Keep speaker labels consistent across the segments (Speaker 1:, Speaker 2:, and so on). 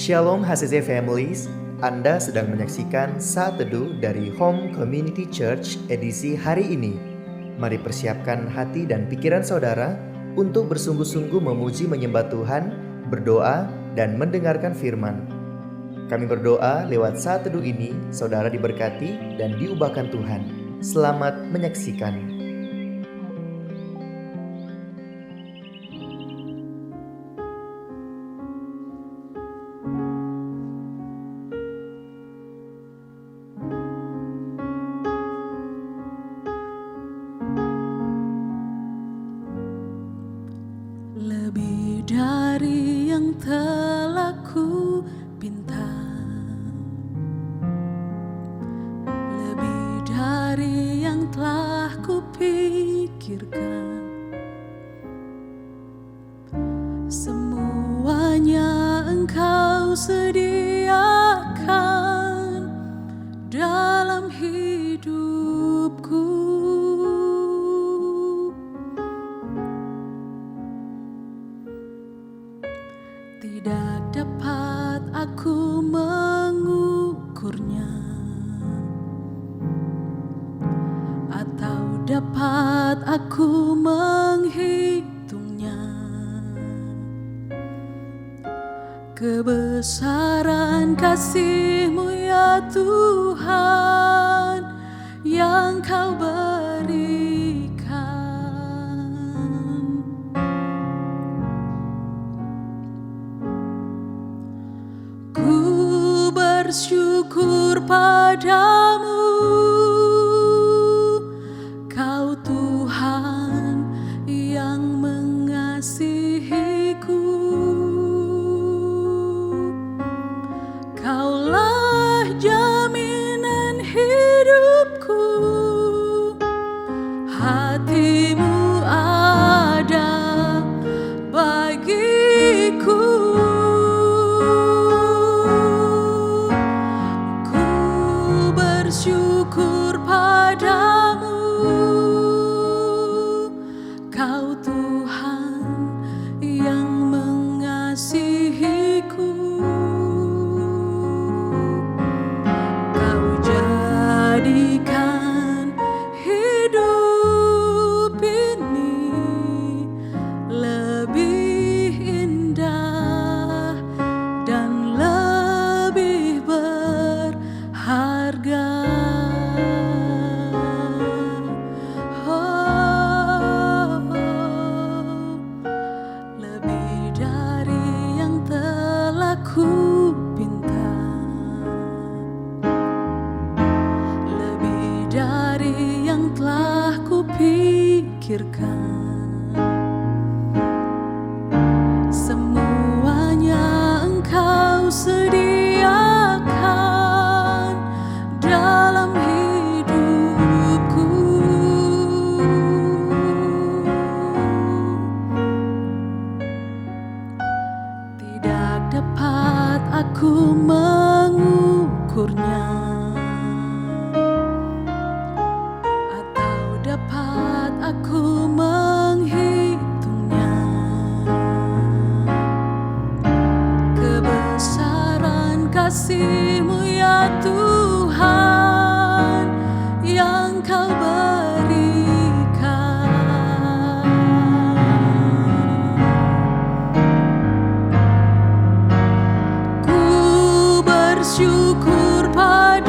Speaker 1: Shalom HCC Families, Anda sedang menyaksikan Saat Teduh dari Home Community Church edisi hari ini. Mari persiapkan hati dan pikiran saudara untuk bersungguh-sungguh memuji menyembah Tuhan, berdoa, dan mendengarkan firman. Kami berdoa lewat Saat Teduh ini, saudara diberkati dan diubahkan Tuhan. Selamat menyaksikan.
Speaker 2: Lebih dari yang telah ku pinta, lebih dari yang telah ku pikirkan, semuanya Engkau sediakan dalam hidupku. Tidak dapat aku mengukurnya, atau dapat aku menghitungnya. Kebesaran kasih-Mu ya Tuhan yang Kau berikan. Ku bersyukur padamu, Kau Tuhan yang mengasihiku. Kaulah jaminan hidupku, hati-Mu ada bagiku. Bersyukur padamu, Kau Tuhan yang mengasihiku. Kau jadikan hidup ini lebih indah dan lebih berharga. Lebih dari yang telah ku pinta, lebih dari yang telah ku pikirkan, semuanya Engkau sediakan dalam hidupku. Tidak dapat aku mengukurnya, atau dapat aku menghitungnya. Kebesaran kasih-Mu ya Tuhan yang Kau berikan. Ku bersyukur padamu,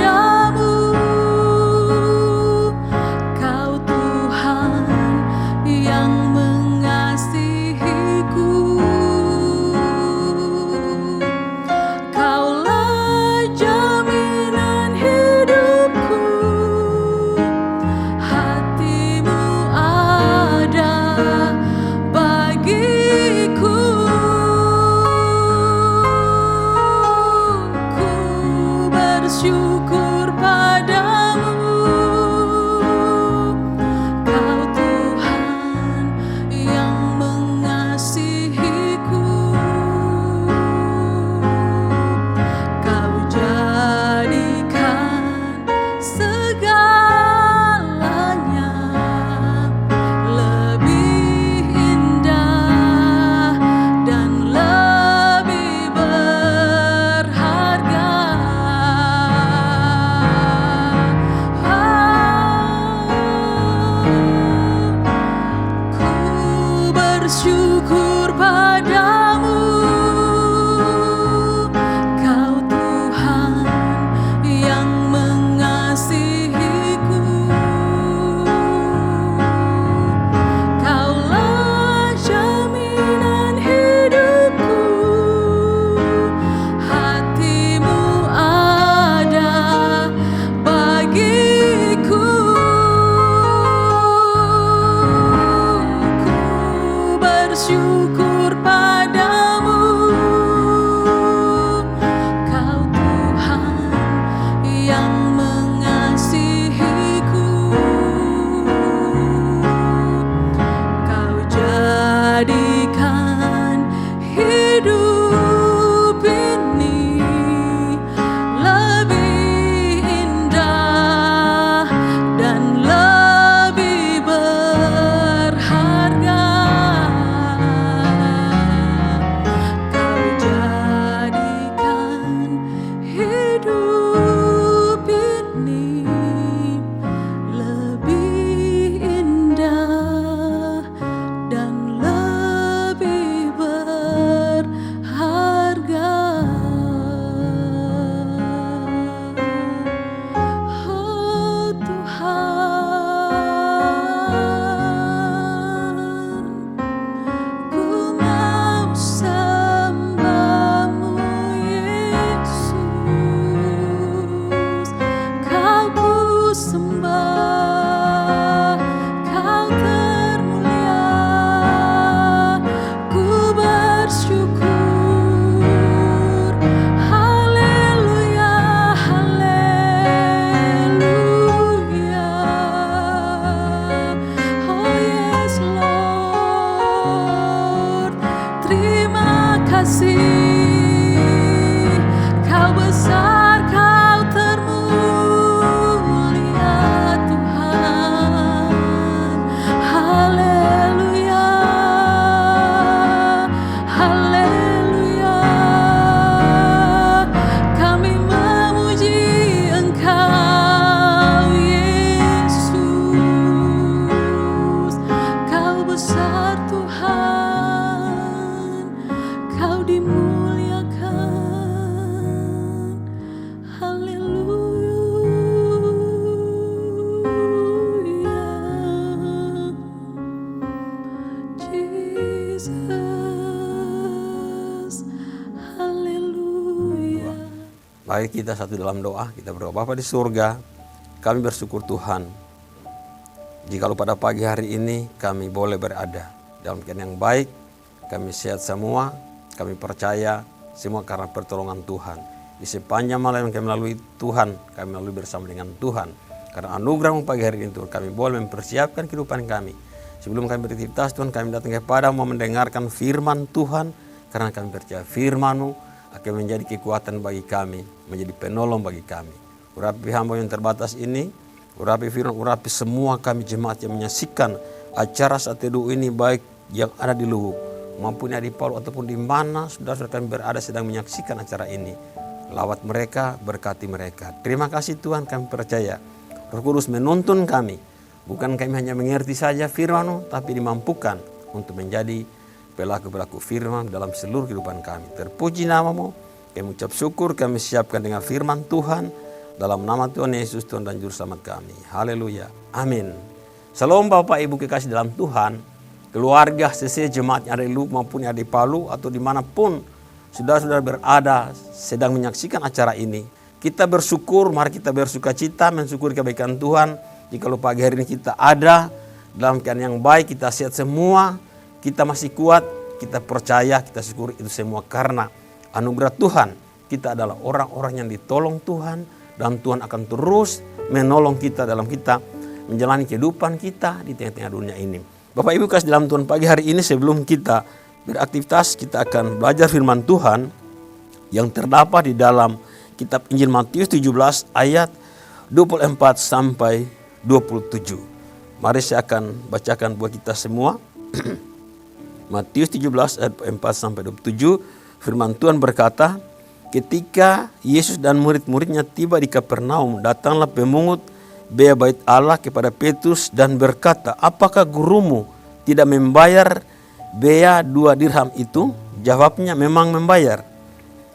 Speaker 2: bersyukur padamu, Kau Tuhan yang mengasihiku. Kaulah jaminan hidupku, hatimu ada bagiku. Ku bersyukur padamu, Kau Tuhan yang mengasihiku. Kau jadikan hidup ini lebih indah dan lebih berharga. Kau jadikan hidup ini lebih indah dan lebih berharga. Oh Tuhan, ku mau sembahmu Yesus. Kau ku sembah, Kau termulia. Ku bersyukur, haleluya, haleluya. Oh yes Lord, terima kasih. Kau besar, Kau termulia Tuhan. Haleluya, haleluya. Kami memuji Engkau Yesus. Kau besar Tuhan, Kau dimuliakan. Haleluya, Jesus. Haleluya.
Speaker 3: Mari kita satu dalam doa, kita berdoa. Bapa di surga, kami bersyukur Tuhan, jikalau pada pagi hari ini kami boleh berada dalam keadaan yang baik, kami sehat semua, kami percaya semua karena pertolongan Tuhan. Di sepanjang malam yang kami lalui Tuhan, kami lalui bersama dengan Tuhan. Karena anugerah-Mu pagi hari ini Tuhan, kami boleh mempersiapkan kehidupan kami. Sebelum kami beraktivitas Tuhan, kami datang kepada-Mu mendengarkan firman Tuhan. Karena kami percaya firman-Mu akan menjadi kekuatan bagi kami, menjadi penolong bagi kami. Urapi hamba yang terbatas ini, urapi firman, urapi semua kami jemaat yang menyaksikan acara saat teduh ini, baik yang ada di Luwu maupun yang di Palu ataupun di mana saudara-saudara kami berada sedang menyaksikan acara ini. Lawat mereka, berkati mereka. Terima kasih Tuhan, kami percaya Roh Kudus menuntun kami. Bukan kami hanya mengerti saja firman-Mu, tapi dimampukan untuk menjadi pelaku-pelaku firman dalam seluruh kehidupan kami. Terpuji nama-Mu, kami ucap syukur, kami siapkan dengan firman Tuhan. Dalam nama Tuhan Yesus, Tuhan dan Juru Selamat kami. Haleluya. Amin. Salam Bapak Ibu kekasih dalam Tuhan, keluarga CC jemaat yang ada di Luwu maupun yang ada di Palu atau dimanapun saudara-saudara berada sedang menyaksikan acara ini. Kita bersyukur, mari kita bersuka cita mensyukuri kebaikan Tuhan. Jikalau pagi hari ini kita ada dalam keadaan yang baik, kita sehat semua, kita masih kuat, kita percaya, kita syukuri itu semua karena anugerah Tuhan. Kita adalah orang-orang yang ditolong Tuhan dan Tuhan akan terus menolong kita dalam kita menjalani kehidupan kita di tengah-tengah dunia ini. Bapak Ibu kasih dalam Tuhan, pagi hari ini sebelum kita beraktivitas, kita akan belajar firman Tuhan yang terdapat di dalam kitab Injil Matius 17 ayat 24 sampai 27. Mari saya akan bacakan buat kita semua. Matius 17 ayat 4 sampai 27, firman Tuhan berkata, ketika Yesus dan murid-muridnya tiba di Kapernaum, datanglah pemungut biaya bait Allah kepada Petrus dan berkata, apakah gurumu tidak membayar bea 2 dirham itu? Jawabnya memang membayar.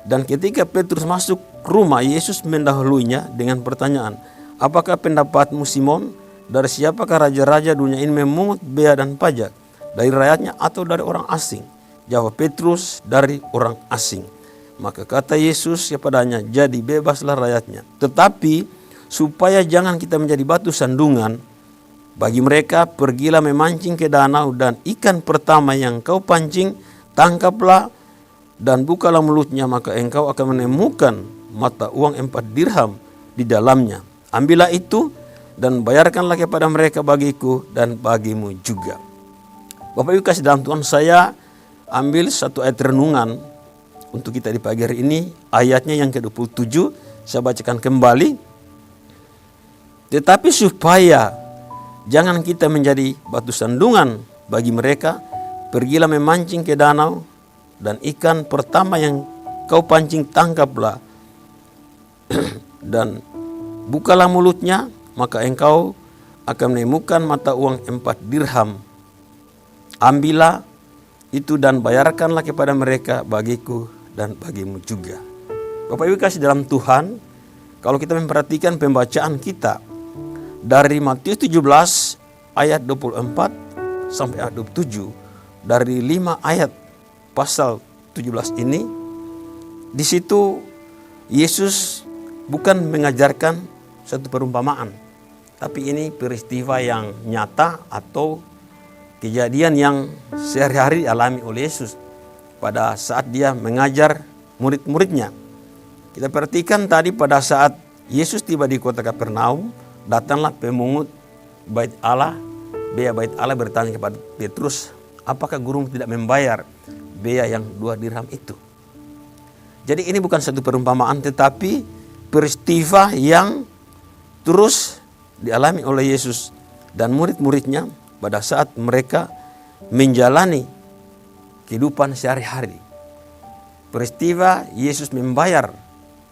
Speaker 3: Dan ketika Petrus masuk rumah, Yesus mendahuluinya dengan pertanyaan, apakah pendapatmu Simon? Dari siapakah raja-raja dunia ini memungut bea dan pajak? Dari rakyatnya atau dari orang asing? Jawab Petrus, dari orang asing. Maka kata Yesus kepadanya, jadi bebaslah rakyatnya. Tetapi supaya jangan kita menjadi batu sandungan bagi mereka, pergilah memancing ke danau, dan ikan pertama yang kau pancing, tangkaplah dan bukalah mulutnya, maka engkau akan menemukan mata uang 4 dirham di dalamnya. Ambillah itu dan bayarkanlah kepada mereka bagiku dan bagimu juga. Bapak Ibu kasih dalam Tuhan, saya ambil satu ayat renungan untuk kita di pagi hari ini. Ayatnya yang ke-27, saya bacakan kembali. Tetapi supaya jangan kita menjadi batu sandungan bagi mereka, pergilah memancing ke danau, dan ikan pertama yang kau pancing tangkaplah dan bukalah mulutnya, maka engkau akan menemukan mata uang 4 dirham. Ambillah itu dan bayarkanlah kepada mereka bagiku dan bagimu juga. Bapak Ibu kasih dalam Tuhan, kalau kita memperhatikan pembacaan kita dari Matius 17 ayat 24 sampai ayat 27, dari 5 ayat pasal 17 ini, di situ Yesus bukan mengajarkan satu perumpamaan, tapi ini peristiwa yang nyata atau kejadian yang sehari-hari dialami oleh Yesus pada saat dia mengajar murid-muridnya. Kita perhatikan tadi pada saat Yesus tiba di kota Kapernaum, datanglah pemungut bait Allah, bea bait Allah, bertanya kepada Petrus, apakah gurumu tidak membayar bea yang 2 dirham itu? Jadi ini bukan satu perumpamaan, tetapi peristiwa yang terus dialami oleh Yesus dan murid-muridnya pada saat mereka menjalani kehidupan sehari-hari. Peristiwa Yesus membayar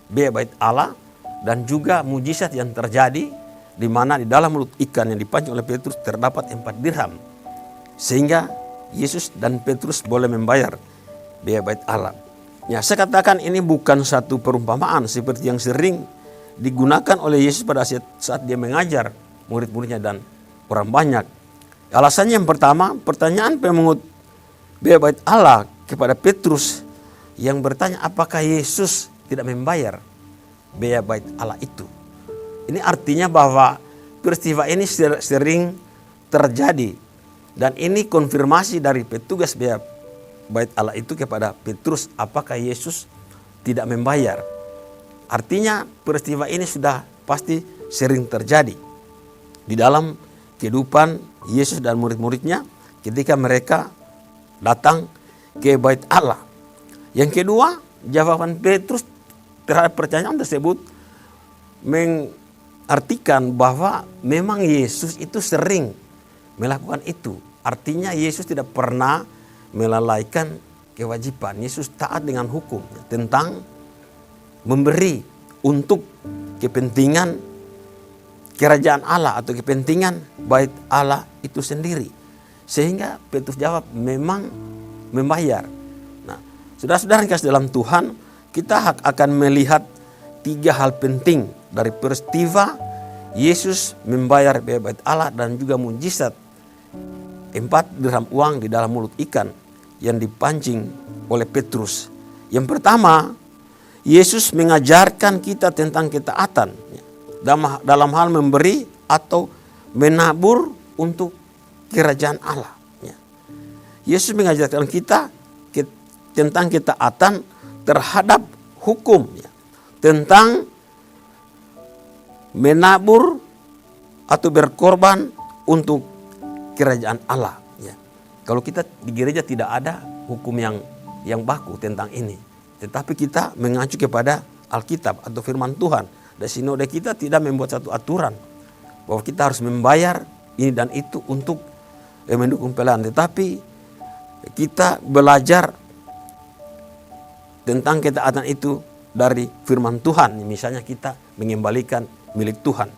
Speaker 3: bea bait Allah dan juga mujizat yang terjadi, di mana di dalam mulut ikan yang dipancing oleh Petrus terdapat 4 dirham. Sehingga Yesus dan Petrus boleh membayar bea bait Allah. Ya, saya katakan ini bukan satu perumpamaan seperti yang sering digunakan oleh Yesus pada saat dia mengajar murid-muridnya dan orang banyak. Alasannya yang pertama, pertanyaan pemungut bea bait Allah kepada Petrus yang bertanya apakah Yesus tidak membayar bea bait Allah itu. Ini artinya bahwa peristiwa ini sering terjadi, dan ini konfirmasi dari petugas bea bait Allah itu kepada Petrus, apakah Yesus tidak membayar. Artinya peristiwa ini sudah pasti sering terjadi di dalam kehidupan Yesus dan murid-muridnya ketika mereka datang ke bait Allah. Yang kedua, jawaban Petrus terhadap pertanyaan tersebut mengartikan bahwa memang Yesus itu sering melakukan itu. Artinya Yesus tidak pernah melalaikan kewajiban. Yesus taat dengan hukum tentang memberi untuk kepentingan kerajaan Allah atau kepentingan bait Allah itu sendiri. Sehingga Petrus jawab memang membayar. Nah, saudara-saudara yang kasih dalam Tuhan, kita akan melihat 3 hal penting dari peristiwa Yesus membayar bea bait Allah dan juga mujizat 4 dirham uang di dalam mulut ikan yang dipancing oleh Petrus. Yang pertama, Yesus mengajarkan kita tentang ketaatan dalam hal memberi atau menabur untuk kerajaan Allah. Yesus mengajarkan kita tentang ketaatan terhadap hukum, tentang menabur atau berkorban untuk kerajaan Allah. Kalau kita di gereja tidak ada hukum yang baku tentang ini, tetapi kita mengacu kepada Alkitab atau firman Tuhan. Dan sinode kita tidak membuat satu aturan bahwa kita harus membayar ini dan itu untuk mendukung pelayanan, tetapi kita belajar tentang ketaatan itu dari firman Tuhan. Misalnya kita mengembalikan milik Tuhan.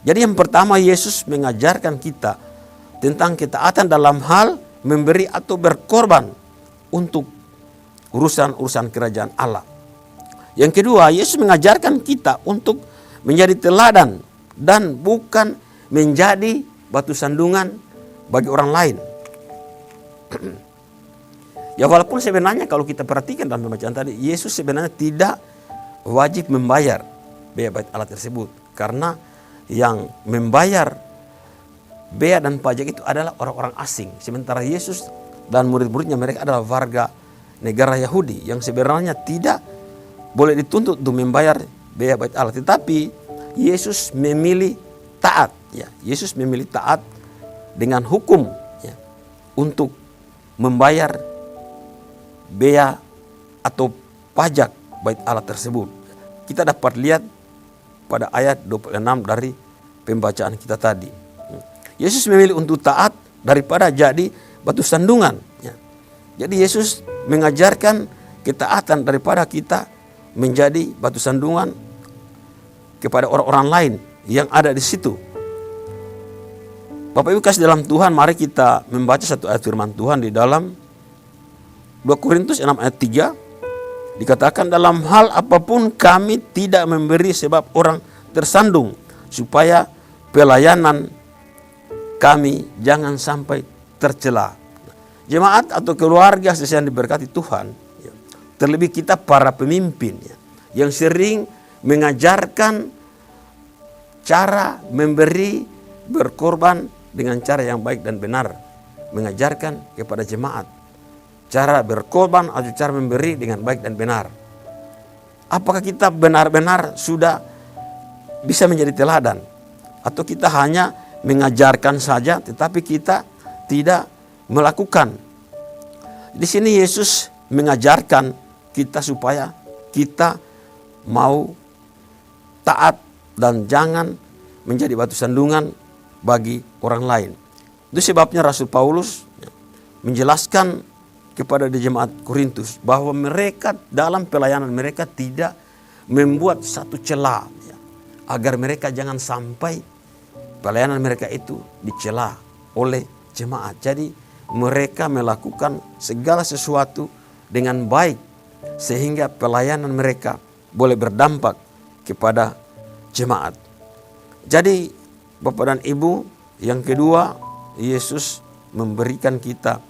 Speaker 3: Jadi yang pertama, Yesus mengajarkan kita tentang ketaatan dalam hal memberi atau berkorban untuk urusan-urusan kerajaan Allah. Yang kedua, Yesus mengajarkan kita untuk menjadi teladan dan bukan menjadi batu sandungan bagi orang lain. Ya walaupun sebenarnya kalau kita perhatikan dalam pembacaan tadi, Yesus sebenarnya tidak wajib membayar biaya bait Allah tersebut. Karena yang membayar bea dan pajak itu adalah orang-orang asing. Sementara Yesus dan murid-muridnya mereka adalah warga negara Yahudi yang sebenarnya tidak boleh dituntut untuk membayar bea bait Allah. Tetapi Yesus memilih taat. Ya, Yesus memilih taat dengan hukum ya, untuk membayar bea atau pajak bait Allah tersebut. Kita dapat lihat pada ayat 26 dari pembacaan kita tadi. Yesus memilih untuk taat daripada jadi batu sandungan. Ya. Jadi Yesus mengajarkan ketaatan daripada kita menjadi batu sandungan kepada orang-orang lain yang ada di situ. Bapak Ibu kasih dalam Tuhan, mari kita membaca satu ayat firman Tuhan di dalam 2 Korintus 6 ayat 3. Dikatakan, dalam hal apapun kami tidak memberi sebab orang tersandung, supaya pelayanan kami jangan sampai tercela. Jemaat atau keluarga yang diberkati Tuhan, terlebih kita para pemimpin yang sering mengajarkan cara memberi, berkorban dengan cara yang baik dan benar, mengajarkan kepada jemaat cara berkorban atau cara memberi dengan baik dan benar. Apakah kita benar-benar sudah bisa menjadi teladan, atau kita hanya mengajarkan saja tetapi kita tidak melakukan? Di sini Yesus mengajarkan kita supaya kita mau taat dan jangan menjadi batu sandungan bagi orang lain. Itu sebabnya Rasul Paulus menjelaskan kepada jemaat Korintus bahwa mereka dalam pelayanan mereka tidak membuat satu celah agar mereka jangan sampai pelayanan mereka itu dicela oleh jemaat. Jadi mereka melakukan segala sesuatu dengan baik sehingga pelayanan mereka boleh berdampak kepada jemaat. Jadi Bapak dan Ibu, yang kedua, Yesus memberikan kita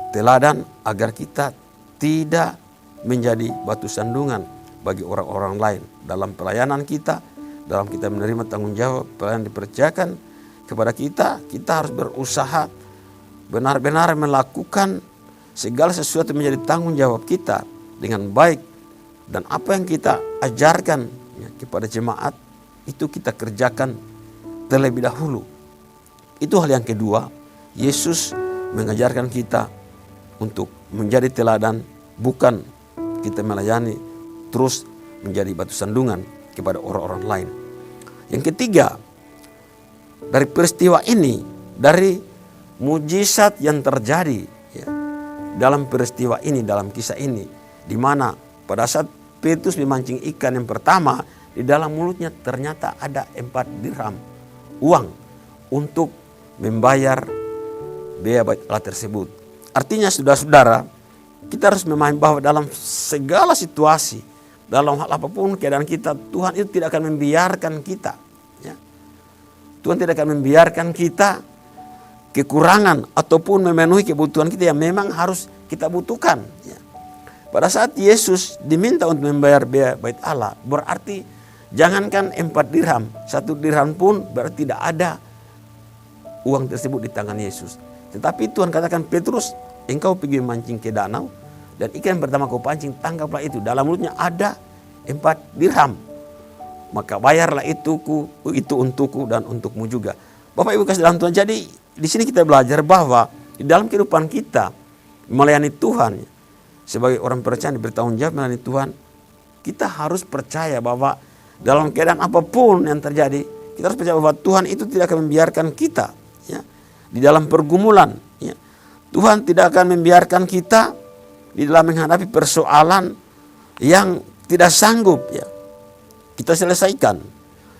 Speaker 3: teladan agar kita tidak menjadi batu sandungan bagi orang-orang lain dalam pelayanan kita, dalam kita menerima tanggung jawab pelayanan dipercayakan kepada kita. Kita harus berusaha benar-benar melakukan segala sesuatu menjadi tanggung jawab kita dengan baik, dan apa yang kita ajarkan kepada jemaat itu kita kerjakan terlebih dahulu. Itu hal yang kedua. Yesus mengajarkan kita untuk menjadi teladan, bukan kita melayani terus menjadi batu sandungan kepada orang-orang lain. Yang ketiga, dari peristiwa ini, dari mujizat yang terjadi dalam peristiwa ini, dalam kisah ini, di mana pada saat Petrus memancing ikan yang pertama, di dalam mulutnya ternyata ada 4 dirham uang untuk membayar biaya bait Allah tersebut. Artinya saudara-saudara, kita harus memahami bahwa dalam segala situasi, dalam hal apapun keadaan kita, Tuhan itu tidak akan membiarkan kita. Ya. Tuhan tidak akan membiarkan kita kekurangan ataupun memenuhi kebutuhan kita yang memang harus kita butuhkan. Ya. Pada saat Yesus diminta untuk membayar biaya bait Allah, berarti jangankan 4 dirham, 1 dirham pun berarti tidak ada uang tersebut di tangan Yesus. Tetapi Tuhan katakan, Petrus, engkau pergi memancing ke danau, dan ikan yang pertama kau pancing, tangkaplah itu. Dalam mulutnya ada 4 dirham. Maka bayarlah itu untukku dan untukmu juga. Bapak Ibu kasih dalam Tuhan. Jadi di sini kita belajar bahwa di dalam kehidupan kita melayani Tuhan, sebagai orang percaya bertanggung jawab melayani Tuhan, kita harus percaya bahwa dalam keadaan apapun yang terjadi, kita harus percaya bahwa Tuhan itu tidak akan membiarkan kita ya, di dalam pergumulan. Ya. Tuhan tidak akan membiarkan kita di dalam menghadapi persoalan yang tidak sanggup ya, kita selesaikan.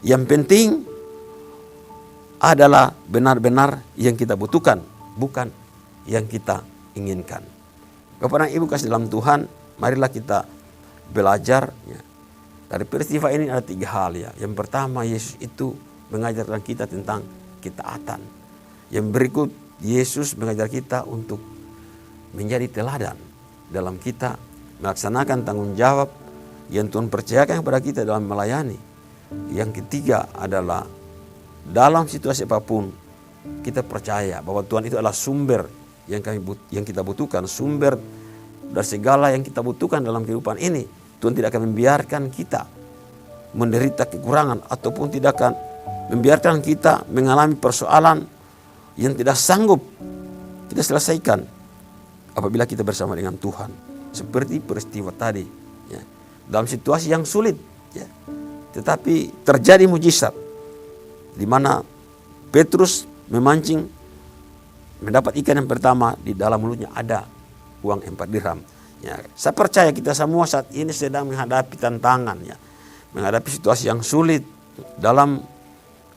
Speaker 3: Yang penting adalah benar-benar yang kita butuhkan, bukan yang kita inginkan. Bapak dan Ibu kasih dalam Tuhan, marilah kita belajar ya. Dari peristiwa ini ada 3 hal ya. Yang pertama, Yesus itu mengajarkan kita tentang ketaatan. Yang berikut, Yesus mengajar kita untuk menjadi teladan dalam kita melaksanakan tanggung jawab yang Tuhan percayakan kepada kita dalam melayani. Yang ketiga adalah dalam situasi apapun kita percaya bahwa Tuhan itu adalah sumber yang kita butuhkan, sumber dari segala yang kita butuhkan dalam kehidupan ini. Tuhan tidak akan membiarkan kita menderita kekurangan ataupun tidak akan membiarkan kita mengalami persoalan yang tidak sanggup kita selesaikan apabila kita bersama dengan Tuhan. Seperti peristiwa tadi ya. Dalam situasi yang sulit ya. Tetapi terjadi mujizat di mana Petrus memancing, mendapat ikan yang pertama, di dalam mulutnya ada uang 4 dirham. Ya, saya percaya kita semua saat ini sedang menghadapi tantangan ya, menghadapi situasi yang sulit dalam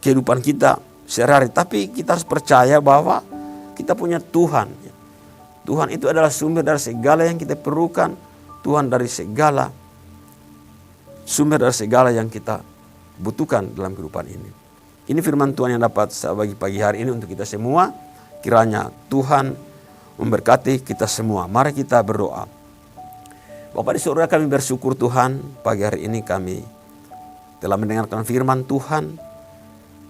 Speaker 3: kehidupan kita sehari-hari. Tapi kita harus percaya bahwa kita punya Tuhan. Ya. Tuhan itu adalah sumber dari segala yang kita perlukan. Tuhan dari segala sumber dari segala yang kita butuhkan dalam kehidupan ini. Ini firman Tuhan yang dapat saya bagi pagi hari ini untuk kita semua. Kiranya Tuhan memberkati kita semua. Mari kita berdoa. Bapa di surga, kami bersyukur Tuhan, pagi hari ini kami telah mendengarkan firman Tuhan.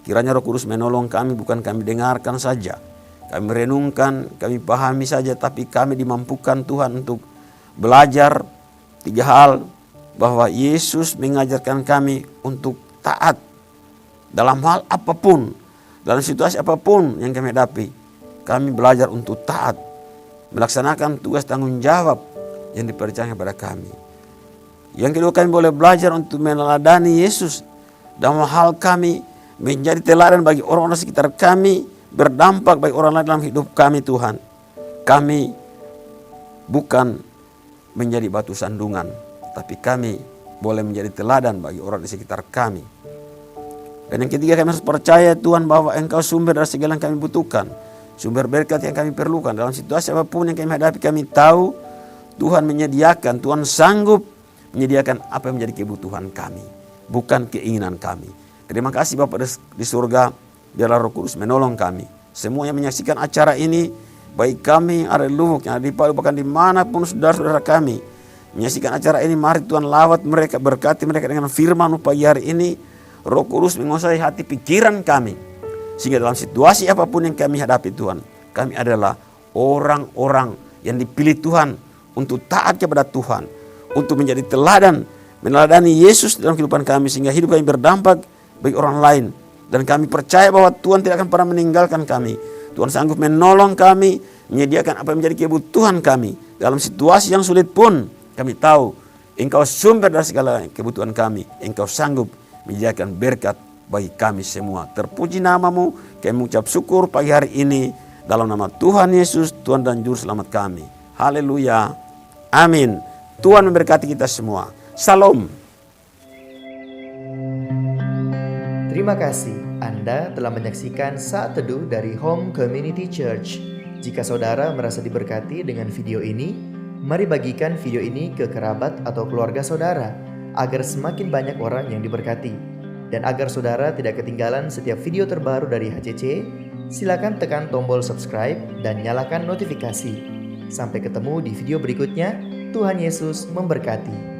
Speaker 3: Kiranya Roh Kudus menolong kami, bukan kami dengarkan saja. Kami merenungkan, kami pahami saja, tapi kami dimampukan Tuhan untuk belajar 3 hal. Bahwa Yesus mengajarkan kami untuk taat dalam hal apapun, dalam situasi apapun yang kami hadapi. Kami belajar untuk taat, melaksanakan tugas tanggung jawab yang dipercayakan kepada kami. Yang kedua, kami boleh belajar untuk meneladani Yesus dalam hal kami menjadi teladan bagi orang-orang sekitar kami, berdampak bagi orang lain dalam hidup kami Tuhan. Kami bukan menjadi batu sandungan, tapi kami boleh menjadi teladan bagi orang di sekitar kami. Dan yang ketiga, kami harus percaya Tuhan bahwa Engkau sumber dari segala yang kami butuhkan, sumber berkat yang kami perlukan. Dalam situasi apapun yang kami hadapi, kami tahu Tuhan menyediakan, Tuhan sanggup menyediakan apa yang menjadi kebutuhan kami, bukan keinginan kami. Terima kasih Bapa di surga, biarlah Roh Kudus menolong kami. Semua yang menyaksikan acara ini, baik kami yang ada di Luwuk, yang ada di Palu, bahkan dimanapun saudara-saudara kami menyaksikan acara ini, mari Tuhan lawat mereka, berkati mereka dengan firman pagi hari ini. Roh Kudus menguasai hati pikiran kami, sehingga dalam situasi apapun yang kami hadapi Tuhan, kami adalah orang-orang yang dipilih Tuhan untuk taat kepada Tuhan, untuk menjadi teladan, meneladani Yesus dalam kehidupan kami, sehingga hidup kami berdampak bagi orang lain. Dan kami percaya bahwa Tuhan tidak akan pernah meninggalkan kami. Tuhan sanggup menolong kami, menyediakan apa yang menjadi kebutuhan kami. Dalam situasi yang sulit pun, kami tahu Engkau sumber dari segala kebutuhan kami. Engkau sanggup menyediakan berkat bagi kami semua. Terpuji namamu, kami mengucap syukur pagi hari ini. Dalam nama Tuhan Yesus, Tuhan dan Juru Selamat kami. Haleluya. Amin. Tuhan memberkati kita semua. Salam.
Speaker 1: Terima kasih Anda telah menyaksikan Saat Teduh dari Home Community Church. Jika saudara merasa diberkati dengan video ini, mari bagikan video ini ke kerabat atau keluarga saudara, agar semakin banyak orang yang diberkati. Dan agar saudara tidak ketinggalan setiap video terbaru dari HCC, silakan tekan tombol subscribe dan nyalakan notifikasi. Sampai ketemu di video berikutnya. Tuhan Yesus memberkati.